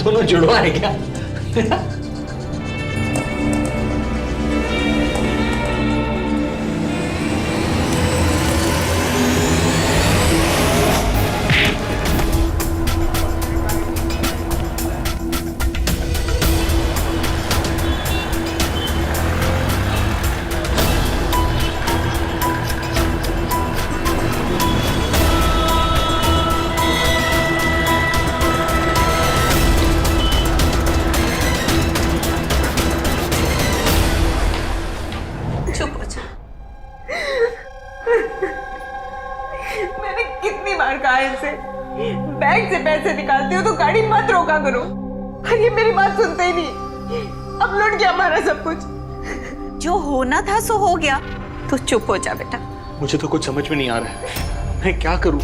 दोनों जुड़वा है क्या? चुप हो जा। मैंने कितनी बार कहा इनसे, बैंक से पैसे निकालते हो तो गाड़ी मत रोका करो, और ये मेरी बात सुनते ही नहीं। अब लुट गया हमारा सब कुछ। जो होना था सो हो गया, तो चुप हो जा बेटा। मुझे तो कुछ समझ में नहीं आ रहा है, मैं क्या करूं?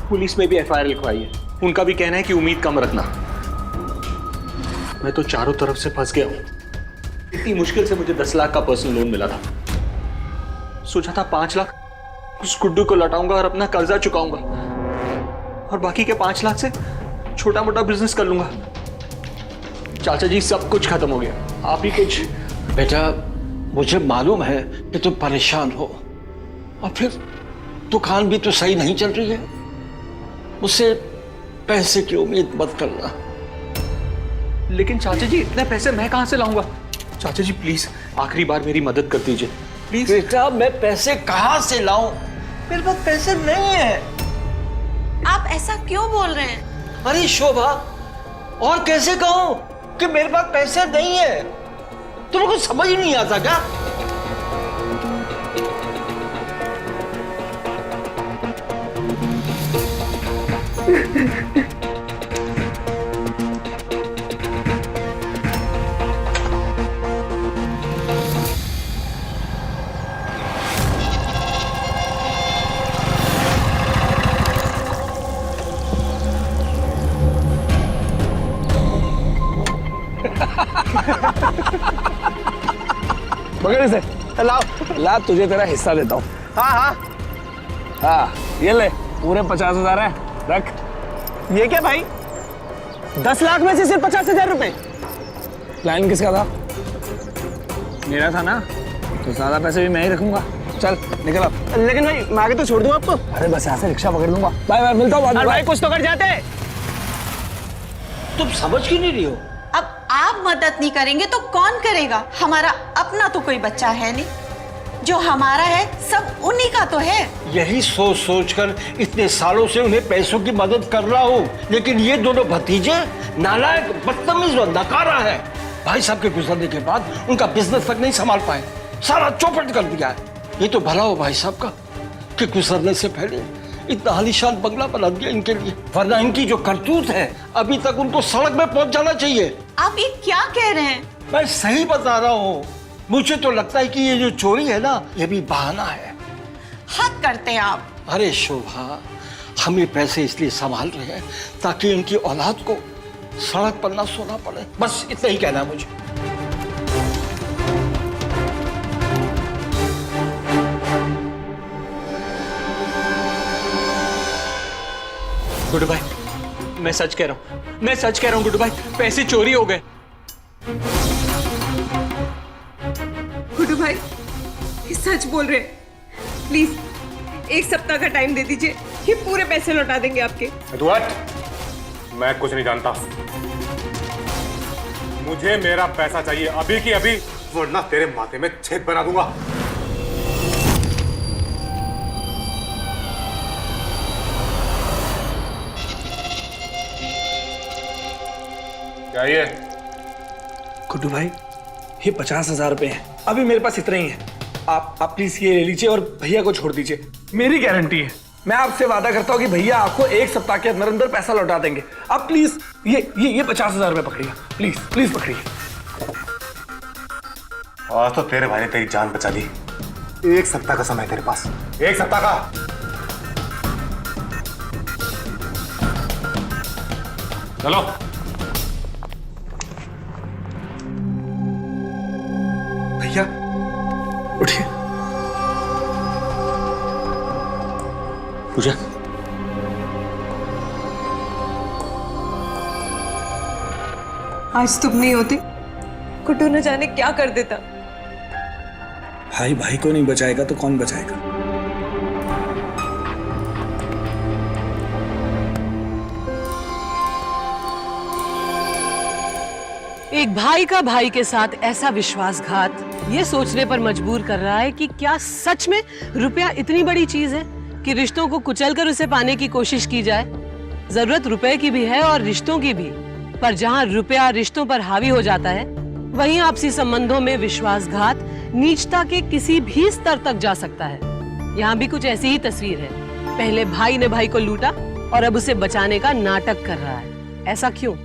पुलिस में भी एफआईआर लिखवाई है, उनका भी कहना है कि उम्मीद कम रखना। मैं तो चारों तरफ से फंस गया हूं। इतनी मुश्किल से मुझे 10 लाख का पर्सनल लोन मिला था। सोचा था 5 लाख उस गुड्डू को लौटाऊंगा और अपना कर्जा चुकाऊंगा, और बाकी के 5 लाख से छोटा मोटा बिजनेस कर लूंगा। चाचा जी, सब कुछ खत्म हो गया। आप ही कुछ। बेटा, मुझे मालूम है कि तुम परेशान हो, और फिर दुकान भी तो सही नहीं चल रही है। मुझसे पैसे की उम्मीद मत करना। लेकिन चाचा जी, इतने पैसे मैं कहां से लाऊंगा? चाचा जी प्लीज, आखिरी बार मेरी मदद कर दीजिए प्लीज। बेटा, मैं पैसे कहां से लाऊं? मेरे पास पैसे नहीं है। आप ऐसा क्यों बोल रहे हैं? अरे शोभा, और कैसे कहूं कि मेरे पास पैसे नहीं है? तुमको समझ ही नहीं आता क्या? पकड़ इसे, लाओ ला, तुझे तेरा हिस्सा देता हूँ। हाँ हाँ हाँ, ये ले, पूरे 50,000 है, रख। ये क्या भाई, 10 लाख में से सिर्फ 50,000 रुपए? प्लान किसका था? मेरा था ना, तो ज्यादा पैसे भी मैं ही रखूंगा। चल निकल अब। लेकिन भाई, मैं आगे तो छोड़ दूं आपको। अरे बस यहाँ से रिक्शा पकड़ लूंगा। बाय बाय, मिलता हूँ बाद में। भाई कुछ तो कर जाते। तुम समझ क्यों नहीं रही हो? अब आप मदद नहीं करेंगे तो कौन करेगा? हमारा अपना तो कोई बच्चा है नहीं, जो हमारा है सब उन्हीं का तो है। यही सोच सोच कर इतने सालों से उन्हें पैसों की मदद कर रहा हूँ, लेकिन ये दोनों भतीजे नालायक, बदतमीज और नकारा है। भाई साहब के गुजरने के बाद उनका बिजनेस तक नहीं संभाल पाए, सारा चौपट कर दिया है। ये तो भला हो भाई साहब का कि गुजरने से पहले इतना आलीशान बंगला बना दिया इनके लिए, वरना इनकी जो करतूत है अभी तक उनको सड़क में पहुंच जाना चाहिए। आप ये क्या कह रहे हैं? मैं सही बता रहा हूँ। मुझे तो लगता है कि ये जो चोरी है ना, ये भी बहाना है। हद करते हैं आप। अरे शोभा, हम ये पैसे इसलिए संभाल रहे हैं ताकि इनकी औलाद को सड़क पर ना सोना पड़े, बस इतना ही कहना है मुझे। गुड्डू भाई, मैं सच कह रहा हूँ, मैं सच कह रहा हूँ गुड्डू भाई, पैसे चोरी हो गए। गुड्डू भाई, ये सच बोल रहे हैं। प्लीज 1 सप्ताह का टाइम दे दीजिए, ये पूरे पैसे लौटा देंगे आपके। एडवर्ड, मैं कुछ नहीं जानता। मुझे मेरा पैसा चाहिए अभी की अभी, वरना तेरे माथे में छेद बना दूंगा। क्या ये? गुड्डू भाई, ये 50,000 रुपए हैं, अभी मेरे पास इतना ही है। आप प्लीज ये ले लीजिए और भैया को छोड़ दीजिए। मेरी गारंटी है, मैं आपसे वादा करता हूँ कि भैया आपको 1 सप्ताह के अंदर अंदर पैसा लौटा देंगे। आप प्लीज ये 50,000 रुपए पकड़िए, प्लीज प्लीज पकड़िए। आज तो तेरे भाई ने तेरी जान बचा ली। 1 सप्ताह का समय तेरे पास, 1 सप्ताह का। चलो। भैया उठिए। पूजा, आज तुम नहीं होती, गुड्डू न जाने क्या कर देता। भाई भाई को नहीं बचाएगा तो कौन बचाएगा? एक भाई का भाई के साथ ऐसा विश्वासघात ये सोचने पर मजबूर कर रहा है कि क्या सच में रुपया इतनी बड़ी चीज है कि रिश्तों को कुचलकर उसे पाने की कोशिश की जाए। जरूरत रुपए की भी है और रिश्तों की भी, पर जहां रुपया रिश्तों पर हावी हो जाता है वहीं आपसी संबंधों में विश्वासघात नीचता के किसी भी स्तर तक जा सकता है। यहाँ भी कुछ ऐसी ही तस्वीर है। पहले भाई ने भाई को लूटा और अब उसे बचाने का नाटक कर रहा है। ऐसा क्यों?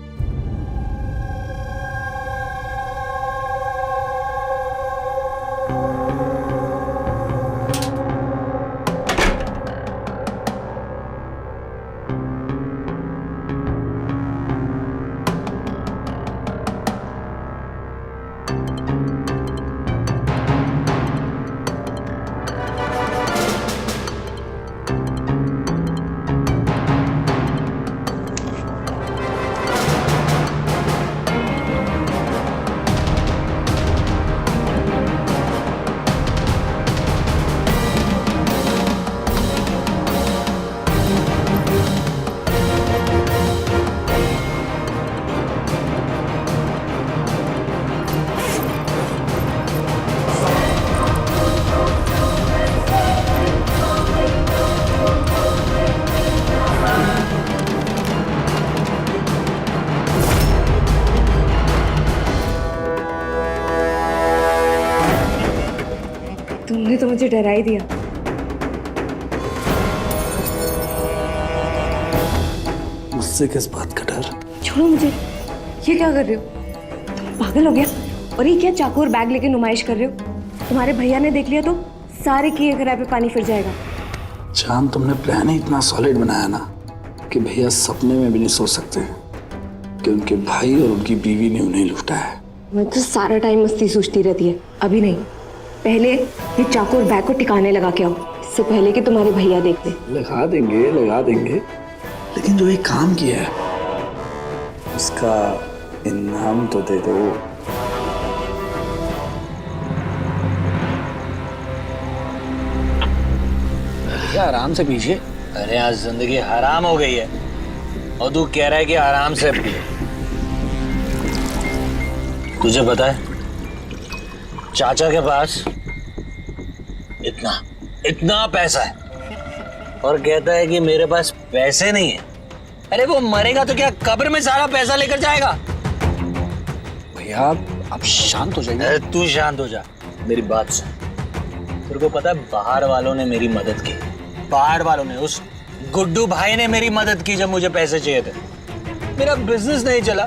तुमने तो मुझे डरा ही दिया। मुझसे किस बात का डर? छोड़ो मुझे। ये क्या कर रहे हो? तुम पागल हो गया? और ये क्या चाकू और बैग लेके नुमाइश कर रहे हो? तुम्हारे भैया ने देख लिया तो सारे किए कराए पे पानी फिर जाएगा। जान, तुमने प्लान ही इतना सॉलिड बनाया ना कि भैया सपने में भी नहीं सोच सकते कि उनके भाई और उनकी बीवी ने उन्हें लूटा है। मैं तो सारा टाइम मस्ती सोचती रहती है। अभी नहीं, पहले ये चाकू और बैग को टिकाने लगा के आओ, इससे पहले कि तुम्हारे भैया देख ले। लगा देंगे, लेकिन जो ये काम किया है उसका इनाम तो दे दो। भैया आराम से पीजिए। अरे आज जिंदगी हराम हो गई है और तू कह रहा है कि आराम से पिए। तुझे पता है चाचा के पास इतना पैसा है और कहता है कि मेरे पास पैसे नहीं है। अरे वो मरेगा तो क्या कब्र में सारा पैसा लेकर जाएगा? भैया आप शांत हो जाइए। अरे तू शांत हो जा, मेरी बात सुन। तेरे को पता है बाहर वालों ने मेरी मदद की, बाहर वालों ने, उस गुड्डू भाई ने मेरी मदद की जब मुझे पैसे चाहिए थे। मेरा बिजनेस नहीं चला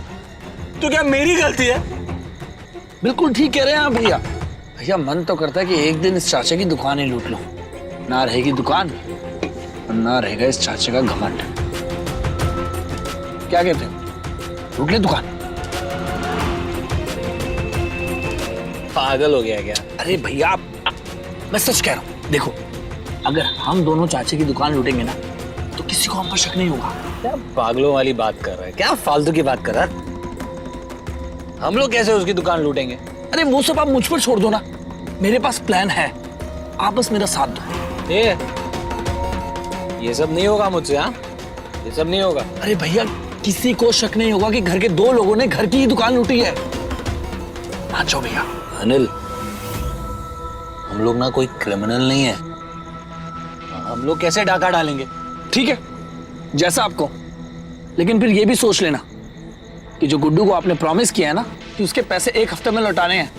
तो क्या मेरी गलती है? बिल्कुल ठीक कह रहे हैं आप भैया। भैया मन तो करता है कि एक दिन इस चाचा की दुकान ही लूट लो। ना रहेगी दुकान और ना रहेगा इस चाचा का घमंड। क्या कहते हो, लूट ले दुकान? पागल हो गया क्या? अरे भैया मैं सच कह रहा हूँ। देखो, अगर हम दोनों चाचे की दुकान लूटेंगे ना तो किसी को हम पर शक नहीं होगा। क्या पागलों वाली बात कर रहा है? क्या फालतू की बात कर रहा है? हम लोग कैसे उसकी दुकान लूटेंगे? अरे वो सब आप मुझ पर छोड़ दो ना, मेरे पास प्लान है, आप बस मेरा साथ दो। ये सब नहीं होगा मुझसे। हाँ, ये सब नहीं होगा। अरे भैया किसी को शक नहीं होगा कि घर के दो लोगों ने घर की ही दुकान लूटी है। मान जाओ भैया। अनिल, हम लोग ना कोई क्रिमिनल नहीं है। हम लोग कैसे डाका डालेंगे? ठीक है, जैसा आपको, लेकिन फिर ये भी सोच लेना कि जो गुड्डू को आपने प्रॉमिस किया है ना कि उसके पैसे 1 हफ्ते में लौटाने हैं,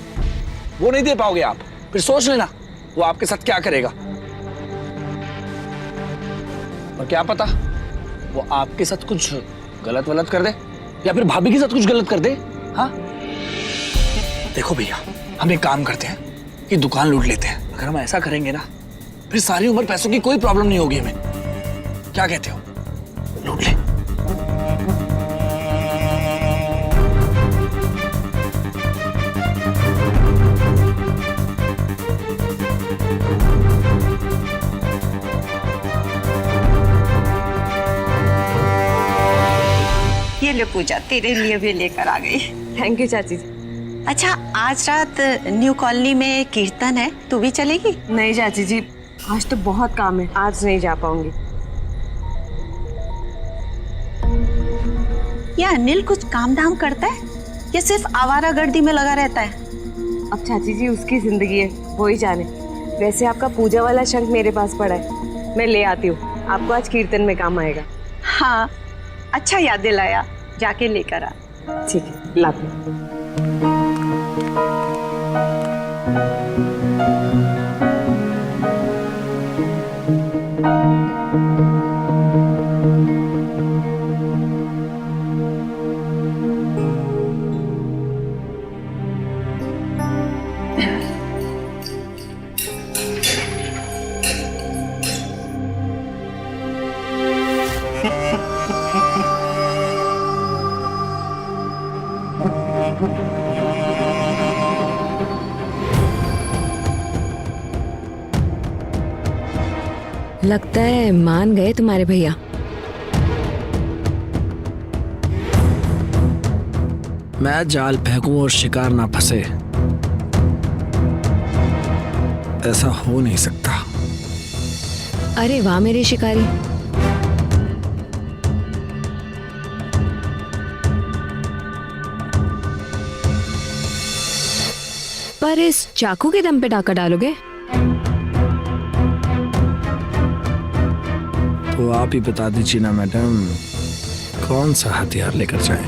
वो नहीं दे पाओगे आप। फिर सोच लेना वो आपके साथ क्या करेगा। और क्या पता वो आपके साथ कुछ गलत वलत कर दे या फिर भाभी के साथ कुछ गलत कर दे। हाँ देखो भैया, हम एक काम करते हैं कि दुकान लूट लेते हैं। अगर हम ऐसा करेंगे ना फिर सारी उम्र पैसों की कोई प्रॉब्लम नहीं होगी हमें। क्या कहते हो, लूट ले? ये ले पूजा, तेरे लिए भी लेकर आ गई। थैंक यू चाची जी। अच्छा, आज रात न्यू कॉलोनी में कीर्तन है, तू भी चलेगी? नहीं चाची जी, आज तो बहुत काम है, आज नहीं जा पाऊंगी। या अनिल कुछ काम धाम करता है या सिर्फ आवारागर्दी में लगा रहता है? अब चाची जी उसकी जिंदगी है, वो ही जाने। वैसे आपका पूजा वाला शंख मेरे पास पड़ा है, मैं ले आती हूँ, आपको आज कीर्तन में काम आएगा। हाँ, अच्छा याद दिलाया, जाके लेकर आ। ठीक है, लाती हूँ। लगता है मान गए तुम्हारे भैया। मैं जाल फेंकूं और शिकार ना फंसे, ऐसा हो नहीं सकता। अरे वाह मेरे शिकारी। पर इस चाकू के दम पे डाका डालोगे? तो आप ही बता दीजिए ना मैडम, कौन सा हथियार लेकर जाएं?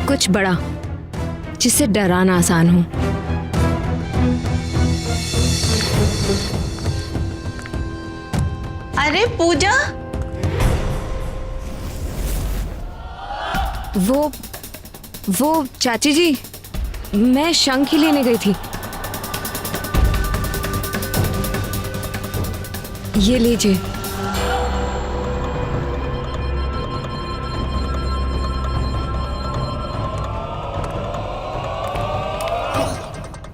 कुछ बड़ा, जिससे डराना आसान हो। अरे पूजा, वो चाची जी, मैं शंख ही लेने गई थी। ये लीजिए।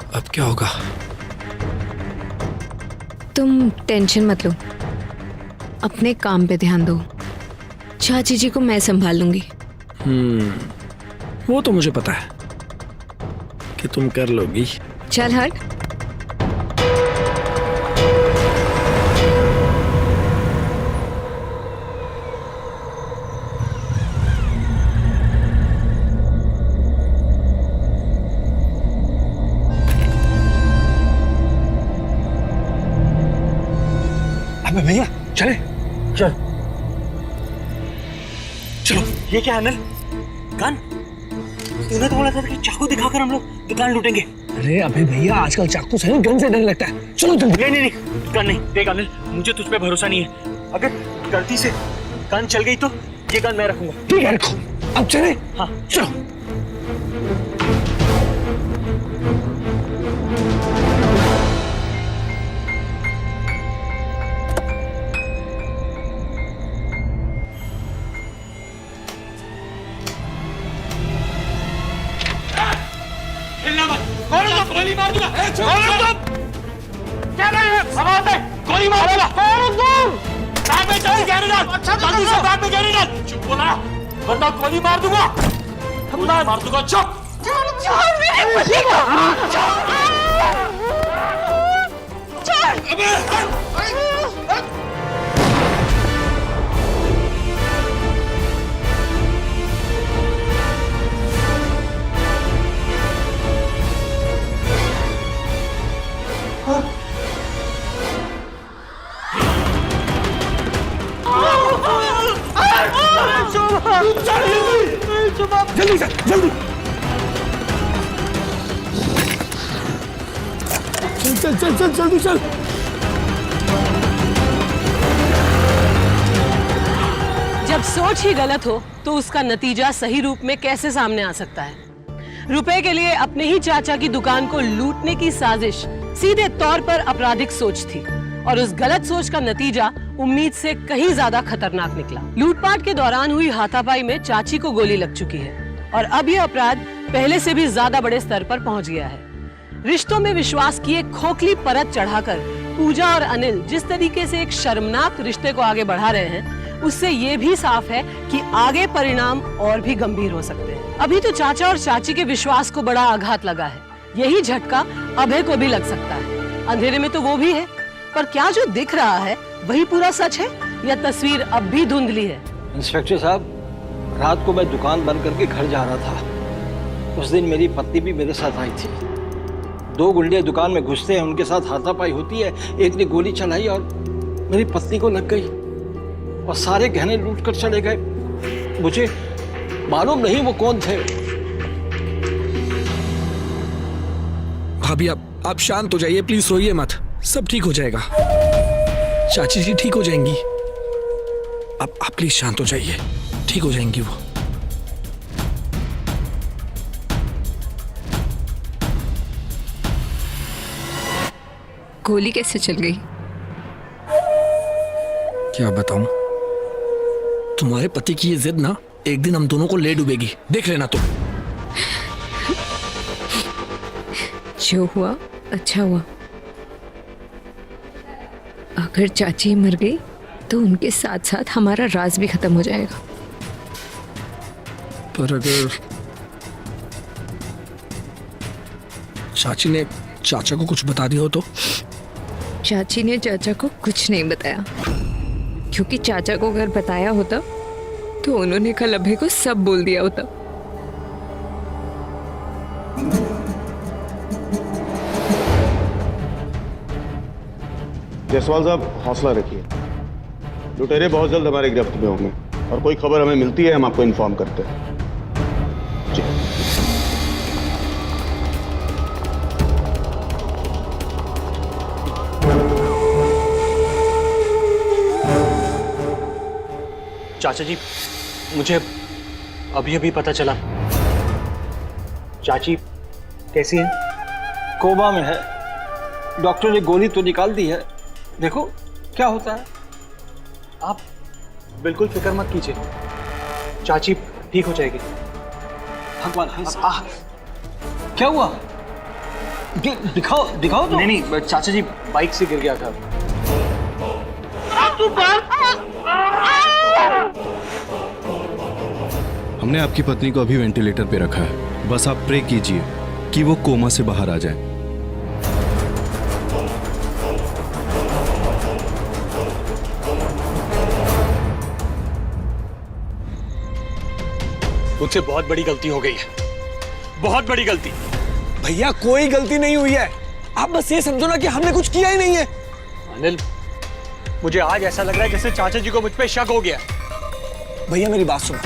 अब क्या होगा? तुम टेंशन मत लो, अपने काम पे ध्यान दो। चाची जी को मैं संभाल लूंगी। वो तो मुझे पता है कि तुम कर लोगी। चल हट। अबे भैया चले, चल चलो। ये क्या अनिल? दुकान? तूने तो बोला था कि चाकू दिखाकर हम लोग दुकान लूटेंगे। अरे अबे भैया, आजकल चाकू से गन से डर लगता है। चलो जल्दी। नहीं, दुकान नहीं। देख अनिल, मुझे तुझ पे भरोसा नहीं है। अगर गलती से दुकान चल गई तो ये गन मैं रखूंगा। ठीक है, रखो। अब चले। हाँ चलो। गोली मार दूंगा। क्या रहे हैं? समाज है, गोली मार दूंगा। बैग में जल्दी गहरी डाल, जल्दी से बैग में गहरी डाल। चुप बोला, वरना गोली मार दूंगा। मार दूंगा, चुप। जल्दी चल, जल्दी चल चल चल जल्दी चल। जब सोच ही गलत हो तो उसका नतीजा सही रूप में कैसे सामने आ सकता है? रुपए के लिए अपने ही चाचा की दुकान को लूटने की साजिश सीधे तौर पर आपराधिक सोच थी और उस गलत सोच का नतीजा उम्मीद से कहीं ज्यादा खतरनाक निकला। लूटपाट के दौरान हुई हाथापाई में चाची को गोली लग चुकी है और अब यह अपराध पहले से भी ज्यादा बड़े स्तर पर पहुंच गया है। रिश्तों में विश्वास की एक खोखली परत चढ़ाकर पूजा और अनिल जिस तरीके से एक शर्मनाक रिश्ते को आगे बढ़ा रहे हैं, उससे ये भी साफ है कि आगे परिणाम और भी गंभीर हो सकते हैं। अभी तो चाचा और चाची के विश्वास को बड़ा आघात लगा है। यही झटका अभय को भी लग सकता है। अंधेरे में तो वो भी है, पर क्या जो दिख रहा है वही पूरा सच है या तस्वीर अब भी धुंधली है? इंस्पेक्टर साहब, रात को मैं दुकान बंद करके घर जा रहा था। उस दिन मेरी पत्नी भी मेरे साथ आई थी। 2 गुंडे दुकान में घुसते हैं, उनके साथ हाथापाई होती है। एक ने गोली चलाई और मेरी पत्नी को लग गई और सारे गहने लूट कर चले गए। मुझे मालूम नहीं वो कौन थे। भाभी आप शांत हो जाइए, प्लीज रोइए मत, सब ठीक हो जाएगा। चाची जी ठीक हो जाएंगी। आप प्लीज शांत हो जाइए, ठीक हो जाएंगी वो। गोली कैसे चल गई? क्या बताऊं, तुम्हारे पति की ये जिद ना एक दिन हम दोनों को ले डूबेगी, देख लेना तुम। जो हुआ अच्छा हुआ। अगर चाची मर गई तो उनके साथ साथ हमारा राज भी खत्म हो जाएगा। पर अगर चाची ने चाचा को कुछ बता दिया हो तो? चाची ने चाचा को कुछ नहीं बताया, क्योंकि चाचा को अगर बताया होता तो उन्होंने कल अभय को सब बोल दिया होता। जायसवाल साहब, हौसला रखिए। लुटेरे बहुत जल्द हमारे गिरफ्त में होंगे और कोई खबर हमें मिलती है हम आपको इन्फॉर्म करते हैं। जी। चाचा जी, मुझे अभी अभी पता चला चाची कैसी है? कोमा में है। डॉक्टर ने गोली तो निकाल दी है, देखो क्या होता है। आप बिल्कुल फिक्र मत कीजिए, चाची ठीक हो जाएगी। भगवान क्या हुआ? दिखाओ दिखाओ तो। नहीं, चाचा जी बाइक से गिर गया था। हमने आपकी पत्नी को अभी वेंटिलेटर पे रखा है, बस आप प्रे कीजिए कि वो कोमा से बाहर आ जाए। मुझसे बहुत बड़ी गलती हो गई है, बहुत बड़ी गलती। भैया कोई गलती नहीं हुई है, आप बस ये समझो ना कि हमने कुछ किया ही नहीं है। अनिल, मुझे आज ऐसा लग रहा है जैसे चाचा जी को मुझ पे शक हो गया। भैया मेरी बात सुनो,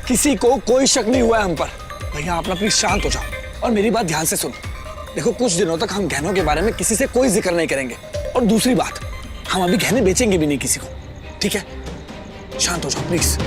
किसी को कोई शक नहीं हुआ है हम पर। भैया आप ना प्लीज शांत हो जाओ और मेरी बात ध्यान से सुनो। देखो कुछ दिनों तक हम गहनों के बारे में किसी से कोई जिक्र नहीं करेंगे, और दूसरी बात, हम अभी गहने बेचेंगे भी नहीं किसी को, ठीक है? शांत हो जाओ प्लीज।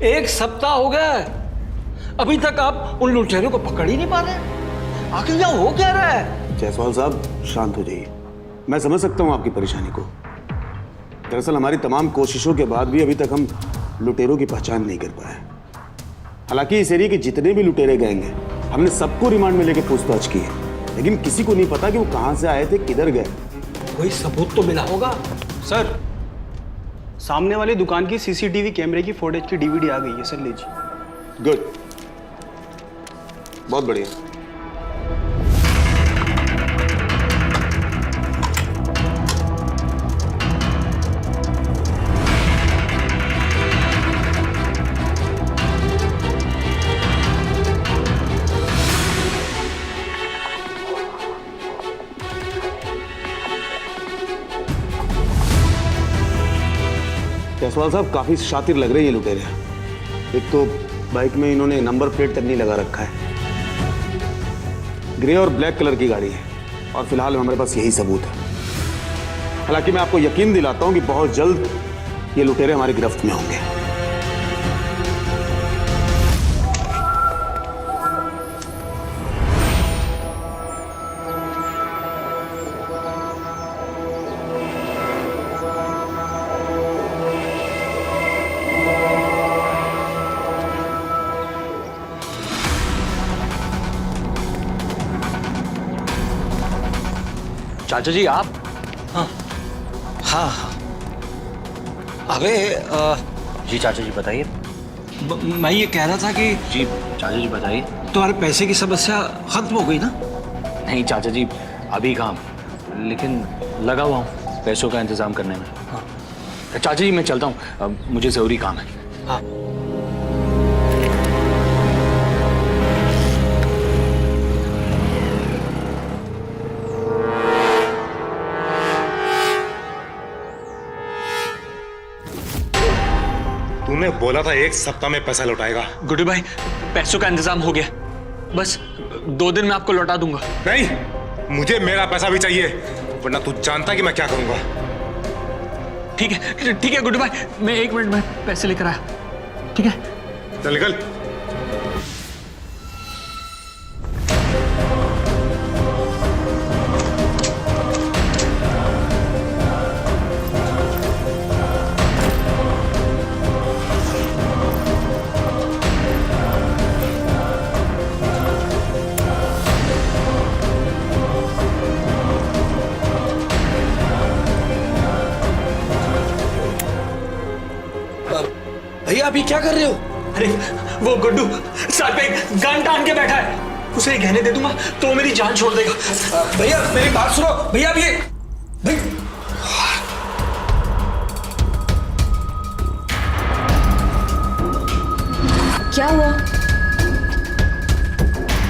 एक सप्ताह हो गया है, अभी तक आप उन लुटेरों को पकड़ ही नहीं पा रहे। आखिर यहाँ हो क्या रहा है? जायसवाल साहब शांत हो जाइए, मैं समझ सकता हूँ आपकी परेशानी को। दरअसल हमारी तमाम कोशिशों के बाद भी अभी तक हम लुटेरों की पहचान नहीं कर पाए। हालांकि इस एरिया के जितने भी लुटेरे गैंग हैं, हमने सबको रिमांड में लेकर पूछताछ की है, लेकिन किसी को नहीं पता कि वो कहाँ से आए थे, किधर गए। कोई सबूत तो मिला होगा? सर, सामने वाली दुकान की सीसीटीवी कैमरे की फुटेज की डीवीडी आ गई है सर, लीजिए। गुड, बहुत बढ़िया। जायसवाल साहब काफी शातिर लग रहे हैं ये लुटेरे। एक तो बाइक में इन्होंने नंबर प्लेट तक नहीं लगा रखा है, ग्रे और ब्लैक कलर की गाड़ी है, और फिलहाल हमारे पास यही सबूत है। हालांकि मैं आपको यकीन दिलाता हूं कि बहुत जल्द ये लुटेरे हमारी गिरफ्त में होंगे। चाचा जी आप? हाँ हाँ। अबे जी चाचा जी बताइए। मैं ये कह रहा था कि जी चाचा जी बताइए। तुम्हारे पैसे की समस्या खत्म हो गई ना? नहीं चाचा जी अभी काम, लेकिन लगा हुआ हूँ पैसों का इंतजाम करने में। हाँ चाचा जी मैं चलता हूँ, मुझे ज़रूरी काम है। हाँ। तूने बोला था 1 सप्ताह में पैसा लौटाएगा। गुड्डू भाई पैसों का इंतजाम हो गया, बस 2 दिन में आपको लौटा दूंगा। नहीं, मुझे मेरा पैसा भी चाहिए, वरना तू जानता कि मैं क्या करूंगा। ठीक है गुड्डू भाई, मैं 1 मिनट में पैसे लेकर आया। ठीक है चल निकल। भैया अभी क्या कर रहे हो? अरे वो गुड्डू सर पे गन टान के बैठा है, उसे गहने दे दूंगा तो मेरी जान छोड़ देगा। भैया मेरी बात सुनो भैया। अभी क्या हुआ?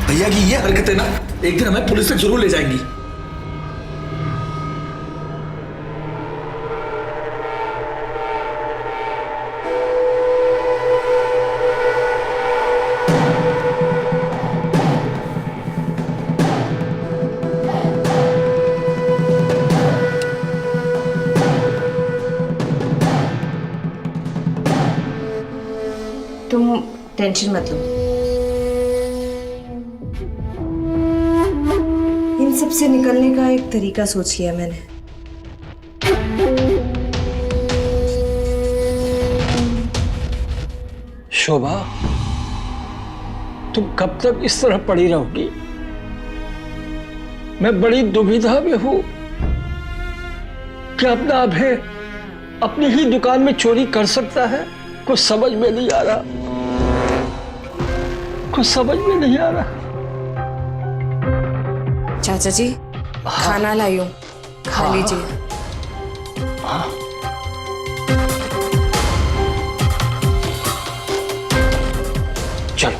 भैया की ये हरकतें ना एक दिन हमें पुलिस तक जरूर ले जाएंगी। तुम टेंशन मत लो, इन सब से निकलने का एक तरीका सोच लिया मैंने। शोभा, तुम कब तक इस तरह पड़ी रहोगी? मैं बड़ी दुविधा में हूं कि अपना अभय अपनी ही दुकान में चोरी कर सकता है। कुछ समझ में नहीं आ रहा, कुछ समझ में नहीं आ रहा। चाचा जी खाना लाई हूं, खा लीजिए। चलो।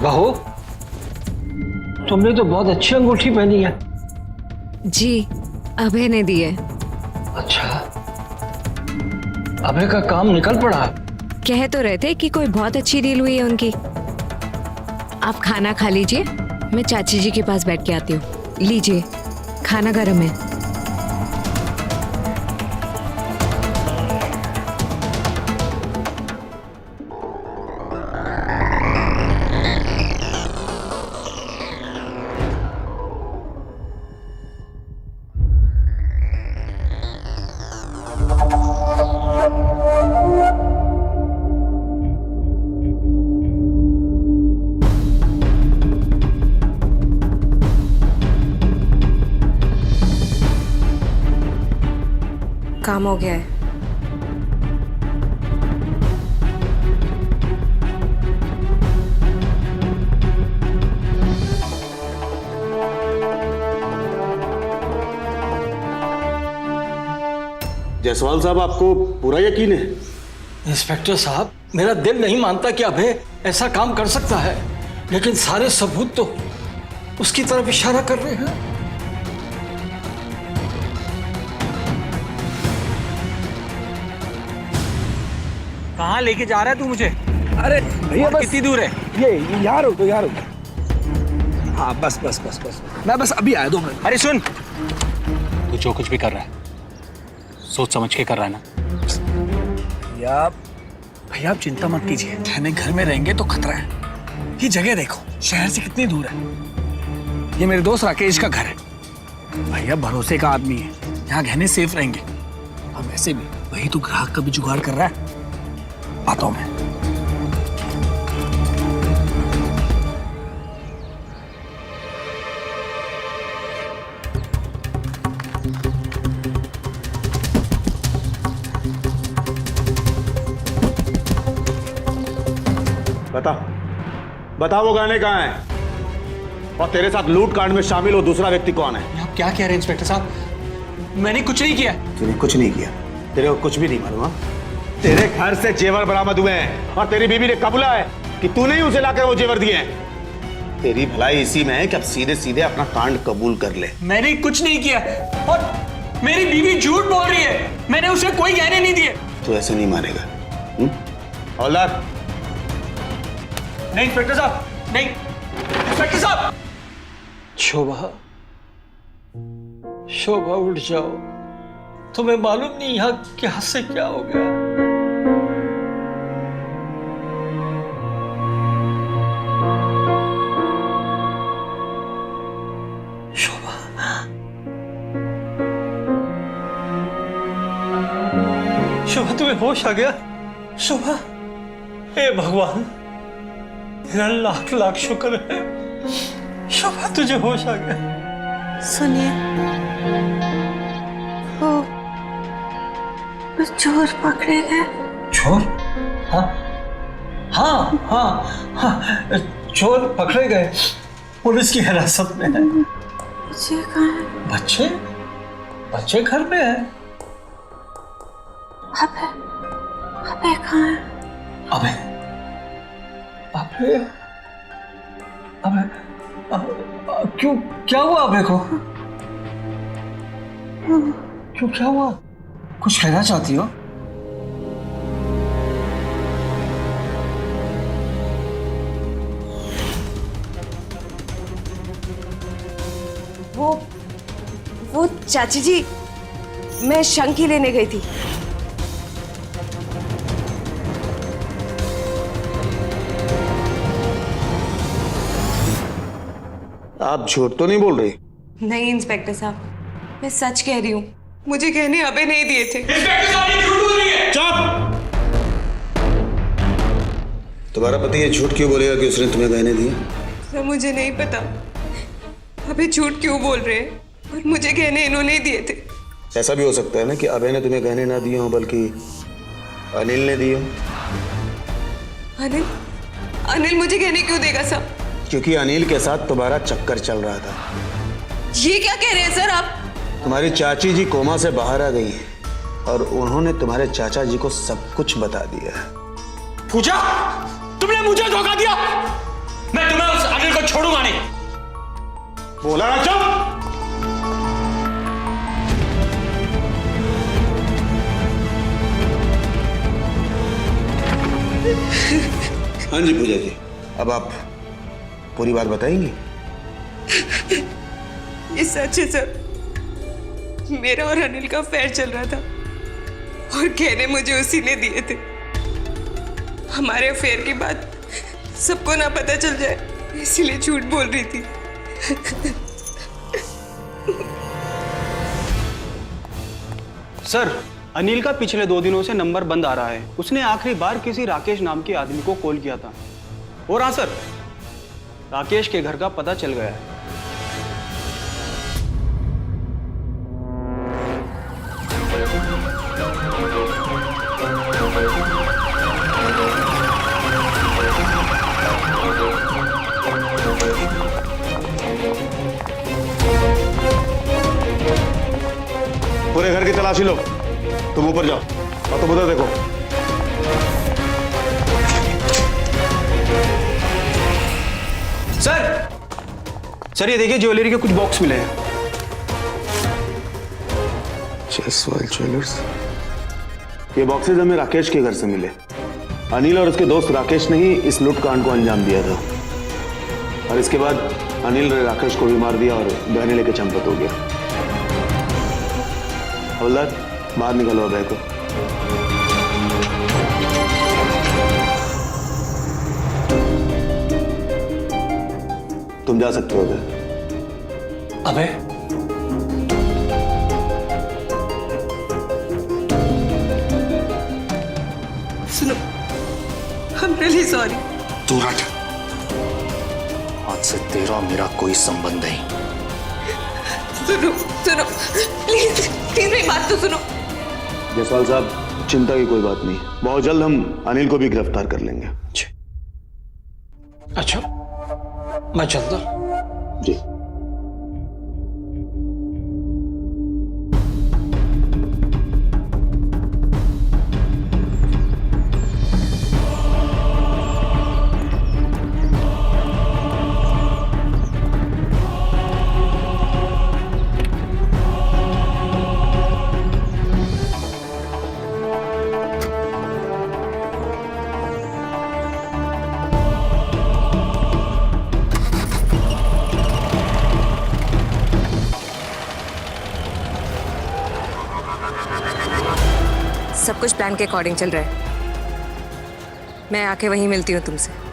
बहू, तुमने तो बहुत अच्छी अंगूठी पहनी है। जी अभय ने दी है। अच्छा, अभय का काम निकल पड़ा। कह तो रहे थे कि कोई बहुत अच्छी डील हुई है उनकी। आप खाना खा लीजिए, मैं चाची जी के पास बैठ के आती हूँ। लीजिए, खाना गर्म है। काम हो गया है। जायसवाल साहब, आपको पूरा यकीन है? इंस्पेक्टर साहब, मेरा दिल नहीं मानता कि अभय ऐसा काम कर सकता है, लेकिन सारे सबूत तो उसकी तरफ इशारा कर रहे हैं। कहाँ लेके जा रहा है तू मुझे? अरे भैया बस कितनी दूर है? ये यहाँ रुको, यहाँ रुको। हाँ बस बस बस बस, मैं बस अभी आया 2 मिनट। अरे सुन, तू जो कुछ भी कर रहा है सोच समझ के कर रहा है ना? भैया भैया आप चिंता मत कीजिए, कहने घर में रहेंगे तो खतरा है। ये जगह देखो शहर से कितनी दूर है। ये मेरे दोस्त राकेश का घर है। भैया भरोसे का आदमी है, यहाँ गहने सेफ रहेंगे। और वैसे भी वही तो ग्राहक का भी जुगाड़ कर रहा है। आता हूं मैं। बता वो गाने कहाँ हैं? और तेरे साथ लूट कांड में शामिल हो दूसरा व्यक्ति कौन है? आप क्या कह रहे हैं इंस्पेक्टर साहब? मैंने कुछ नहीं किया। तूने कुछ नहीं किया, तेरे को कुछ भी नहीं मालूम। तेरे घर से जेवर बरामद हुए हैं और तेरी बीवी ने कबूला है कि तूने ही उसे लाकर वो जेवर दिए हैं। तेरी भलाई इसी में है कि अब सीधे सीधे अपना कांड कबूल कर ले। मैंने कुछ नहीं किया और मेरी बीवी झूठ बोल रही है। मैंने उसे कोई गहने नहीं दिए। तू ऐसे नहीं मानेगा। हवलदार। नहीं इंस्पेक्टर साहब, नहीं इंस्पेक्टर साहब। शोभा, शोभा उठ जाओ। तुम्हें मालूम नहीं यहाँ क्या से क्या हो गया। शोभा, शोभा तुम्हें होश आ गया? शोभा, हे भगवान तेरा लाख लाख शुक्र है। शोभा तुझे होश आ गया। सुनिए, वो चोर पकड़े गए। चोर? हाँ हाँ हाँ हाँ, चोर पकड़े गए, पुलिस की हिरासत में है। बच्चे कहाँ हैं? बच्चे? बच्चे घर में है। अबे, अबे कहाँ है? अबे अबे अबे क्यों, क्या हुआ अबे को? क्यों, क्या हुआ? कुछ कहना चाहती हो? वो चाची जी, मैं शंकी लेने गई थी। आप झूठ तो नहीं बोल रही? नहीं इंस्पेक्टर साहब, मैं सच कह रही हूँ। मुझे गहने अबे नहीं दिए थे। इंस्पेक्टर साहब ये झूठ बोल रही है। चुप! तुम्हारा पति ये झूठ क्यों बोलेगा कि उसने तुम्हें गहने दिए? सर मुझे नहीं पता अबे झूठ क्यों बोल रहे हैं, और मुझे गहने इन्होंने ही दिए थे। ऐसा भी हो सकता है ना कि अभय ने तुम्हें गहने ना दिए हो बल्कि अनिल ने दिए हो। अनिल? अनिल मुझे गहने क्यों देगा साहब? क्योंकि अनिल के साथ तुम्हारा चक्कर चल रहा था। ये क्या कह रहे हैं सर आप? तुम्हारी चाची जी कोमा से बाहर आ गई हैं और उन्होंने तुम्हारे चाचा जी को सब कुछ बता दिया है। पूजा, तुमने मुझे धोखा दिया। मैं तुम्हें उस अनिल को छोड़ूंगा नहीं। बोला ना चुप! हाँ जी पूजा जी, अब आप पूरी बात बताएंगी? ये सच है सर, मेरा और अनिल का अफेयर चल रहा था और गहने मुझे उसी ने दिए थे। हमारे अफेयर की बात सबको ना पता चल जाए, इसीलिए झूठ बोल रही थी। सर, अनिल का पिछले 2 दिनों से नंबर बंद आ रहा है। उसने आखिरी बार किसी राकेश नाम के आदमी को कॉल किया था। और हाँ सर, राकेश के घर का पता चल गया है। पूरे घर की तलाशी लो। तुम ऊपर जाओ और तुम उधर देखो। सर ये देखिए, ज्वेलरी के कुछ बॉक्स मिले हैं। जयसवाल ज्वेलर्स। ये बॉक्सेज हमें राकेश के घर से मिले। अनिल और उसके दोस्त राकेश ने ही इस लूट कांड को अंजाम दिया था और इसके बाद अनिल ने राकेश को भी मार दिया और गहने लेके चंपत हो गया। हवलदार, बाहर निकालो अभय को। तुम जा सकते हो अबे सुनो, I'm really sorry. तू रट। आज से तेरा मेरा कोई संबंध नहीं। सुनो सुनो, प्लीज प्लीज मेरी बात तो सुनो। जयसवाल साहब, चिंता की कोई बात नहीं, बहुत जल्द हम अनिल को भी गिरफ्तार कर लेंगे। अच्छा, मैं चलता। जी। सब कुछ प्लान के अकॉर्डिंग चल रहा है। मैं आके वहीं मिलती हूँ तुमसे।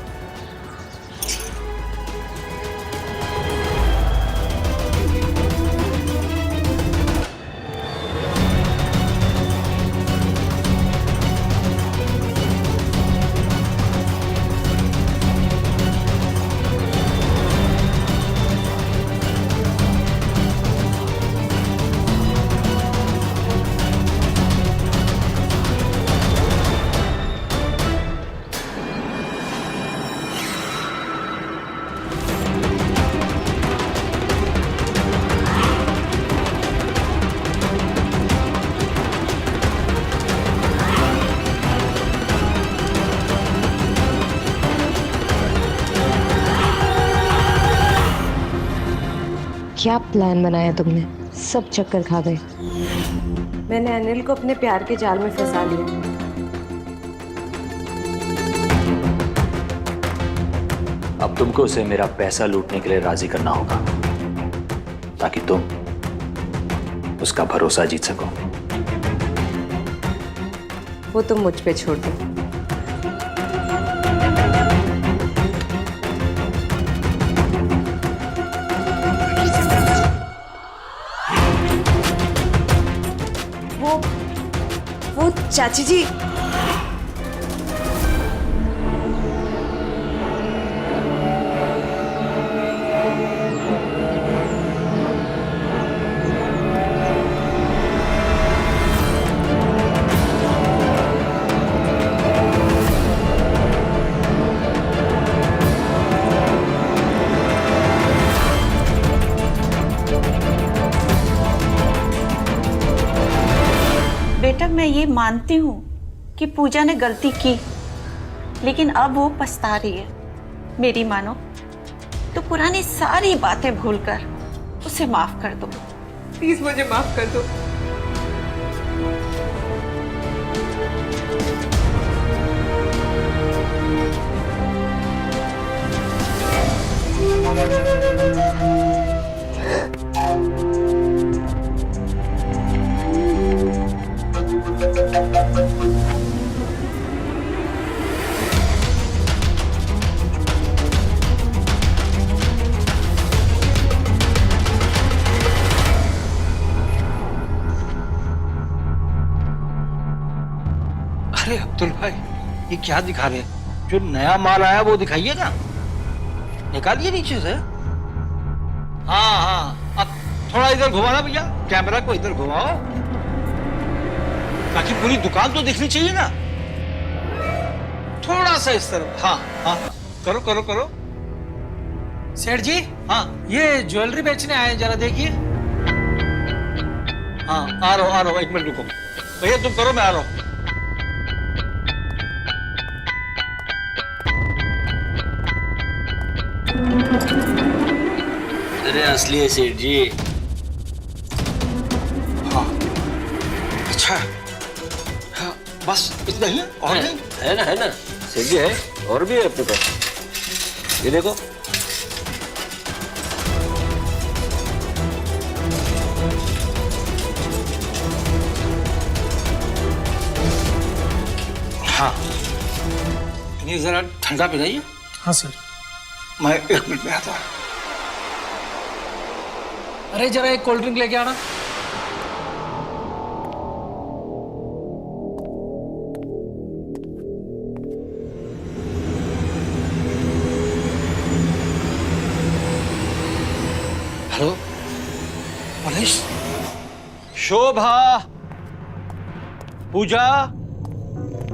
क्या प्लान बनाया तुमने? सब चक्कर खा गए। मैंने अनिल को अपने प्यार के जाल में फंसा लिया। अब तुमको उसे मेरा पैसा लूटने के लिए राजी करना होगा ताकि तुम उसका भरोसा जीत सको। वो तुम मुझ पे छोड़ दो। वो चाची जी, बेटा मैं ये मानती हूँ कि पूजा ने गलती की, लेकिन अब वो पछता रही है। मेरी मानो तो पुरानी सारी बातें भूलकर उसे माफ कर दो। प्लीज मुझे माफ कर दो। अरे अब्दुल भाई, ये क्या दिखा रहे हैं? जो नया माल आया वो दिखाइएगा, निकालिए नीचे से। हाँ हाँ, अब थोड़ा इधर घुमाना भैया, कैमरा को इधर घुमाओ ताकि पूरी दुकान तो दिखनी चाहिए ना। थोड़ा सा इस तरफ। हाँ हाँ, करो करो करो। सेठ जी, हाँ ये ज्वेलरी बेचने आए, जरा देखिए। हाँ आ रहा हूँ, एक मिनट रुको भैया, तुम करो मैं आ रहा हूँ। अरे असली है सेठ जी। हाँ अच्छा, हाँ, बस इतना ही और नहीं है ना सेठ जी, है और भी है अपने पास। ये देखो, हाँ, ये जरा ठंडा पिलाइए। हाँ सर। मैं 1 मिनट में आता हूँ। अरे जरा एक कोल्ड ड्रिंक लेके आना। हेलो मनीष, शोभा, पूजा,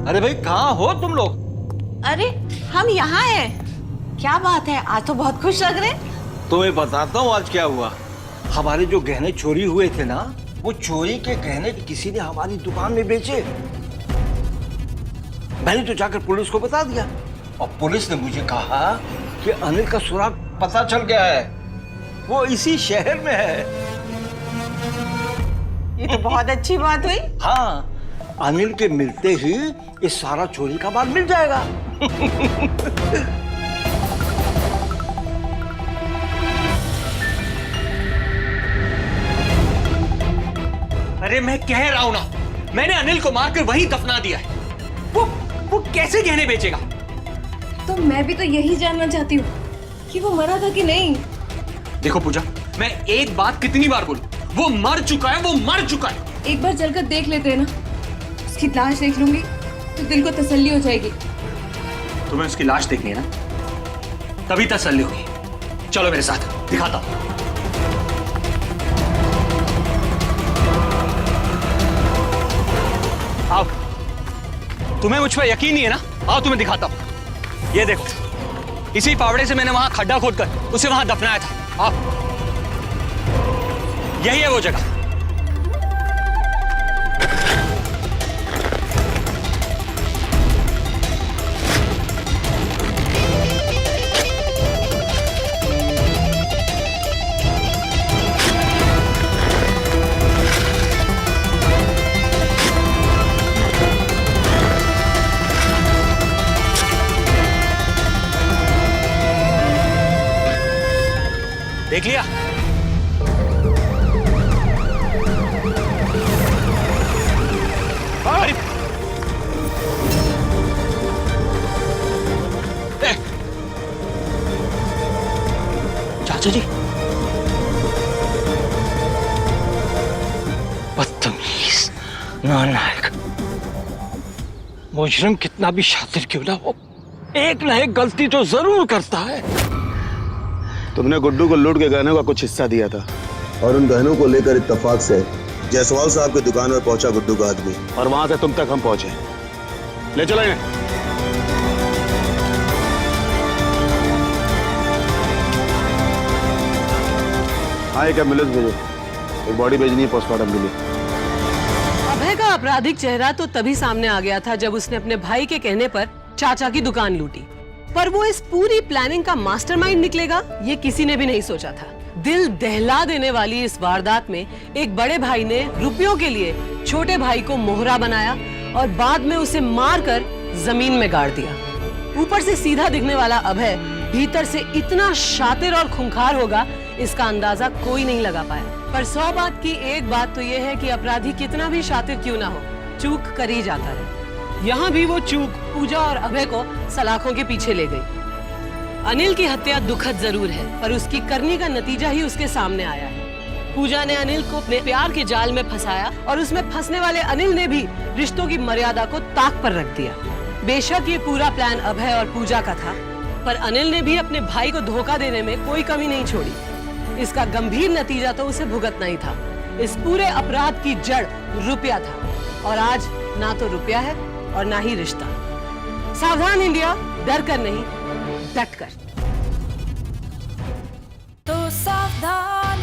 अरे भाई कहाँ हो तुम लोग? अरे हम यहाँ हैं। क्या बात है, आज तो बहुत खुश लग रहे हैं। तुम्हें बताता हूँ आज क्या हुआ। हमारे जो गहने चोरी हुए थे ना, वो चोरी के गहने किसी ने हमारी दुकान में बेचे। मैंने तो जाकर पुलिस को बता दिया और पुलिस ने मुझे कहा कि अनिल का सुराग पता चल गया है, वो इसी शहर में है। ये तो बहुत अच्छी बात हुई। हाँ, अनिल के मिलते ही ये सारा चोरी का माल मिल जाएगा। अरे मैं कह रहा हूं ना, मैंने अनिल को मारकर वहीं दफना दिया है। वो कैसे गहने बेचेगा? तो मैं भी तो यही जानना चाहती हूँ कि वो मरा था कि नहीं। देखो पूजा, मैं एक बात कितनी बार बोलूं, वो मर चुका है, वो मर चुका है। एक बार जलकर देख लेते हैं ना, उसकी लाश देख लूंगी तो दिल को तसल्ली हो जाएगी। तुम्हें उसकी लाश देखनी है ना, तभी तसल्ली होगी। चलो मेरे साथ, दिखाता हूं। आओ, तुम्हें मुझ पर यकीन नहीं है ना? आओ तुम्हें दिखाता हूं। ये देखो, इसी फावड़े से मैंने वहां खड्डा खोदकर उसे वहां दफनाया था। आओ, यही है वो जगह। देख लिया? अरे चाचा जी, बदतमीज, नालायक, मुजरिम कितना भी शातिर क्यों ना हो, एक न एक गलती तो जरूर करता है। तुमने गुड्डू को लूट के गहनों का कुछ हिस्सा दिया था और उन गहनों को लेकर इत्तेफाक से जायसवाल साहब की दुकान पर पहुंचा गुड्डू का आदमी, और वहां से तुम तक हम पहुंचे। ले चलो इन्हें। हाँ, एक एम्बुलेंस भेजो, एक बॉडी भेजनी है पोस्टमार्टम के लिए। अभय का आपराधिक चेहरा तो तभी सामने आ गया था जब उसने अपने भाई के कहने पर चाचा की दुकान लूटी, पर वो इस पूरी प्लानिंग का मास्टरमाइंड निकलेगा, ये किसी ने भी नहीं सोचा था। दिल दहला देने वाली इस वारदात में एक बड़े भाई ने रुपयों के लिए छोटे भाई को मोहरा बनाया और बाद में उसे मारकर जमीन में गाड़ दिया। ऊपर से सीधा दिखने वाला अभय भीतर से इतना शातिर और खूंखार होगा, इसका अंदाजा कोई नहीं लगा पाया। पर 100 बात की एक बात तो यह है कि अपराधी कितना भी शातिर क्यों ना हो, चूक कर ही जाता है। यहाँ भी वो चूक पूजा और अभय को सलाखों के पीछे ले गई। अनिल की हत्या दुखद जरूर है, पर उसकी करने का नतीजा ही उसके सामने आया है। पूजा ने अनिल को अपने प्यार के जाल में फंसाया और उसमें फंसने वाले अनिल ने भी रिश्तों की मर्यादा को ताक पर रख दिया। बेशक ये पूरा प्लान अभय और पूजा का था, पर अनिल ने भी अपने भाई को धोखा देने में कोई कमी नहीं छोड़ी। इसका गंभीर नतीजा तो उसे भुगतना ही था। इस पूरे अपराध की जड़ रुपया था, और आज ना तो रुपया है और ना ही रिश्ता। सावधान इंडिया, डर कर नहीं, डट कर। तो सावधान